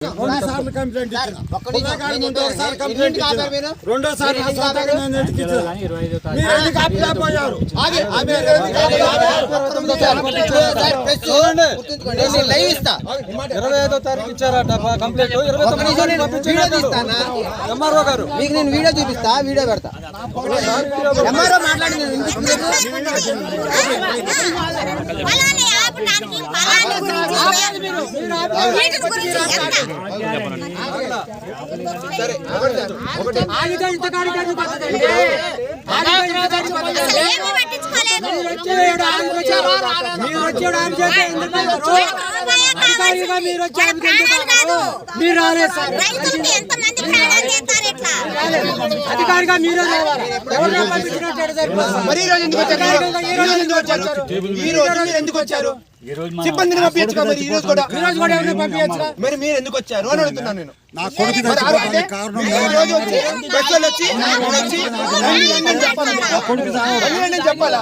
రెండోసార్లు complaint ఇచ్చారు. ఒకసారి complaint ఇచ్చారు. రెండోసారి నా సొంతంగా నేను ఎందుకు ఇచ్చాను? మీరు ఎందుకు ఆపలేకపోయారు? లైవ్ ఇస్తా 25వ తారీఖు ఇచ్చారట కంప్లైంట్. 29 ఎంఆర్ఓ గారు మీకు నేను వీడియో చూపిస్తా, వీడియో పెడతా. ఎంఆర్ఓ మాట్లాడింది అధికారిగా మీరు ఎందుకు వచ్చారు? సిబ్బందిని పంపించగా మరి ఈ రోజు కూడా మరి మీరు ఎందుకు వచ్చారు అని అడుగుతున్నాను నేను. నా కొడుకు చచ్చిపోవడానికి కారణం చెప్పాలా?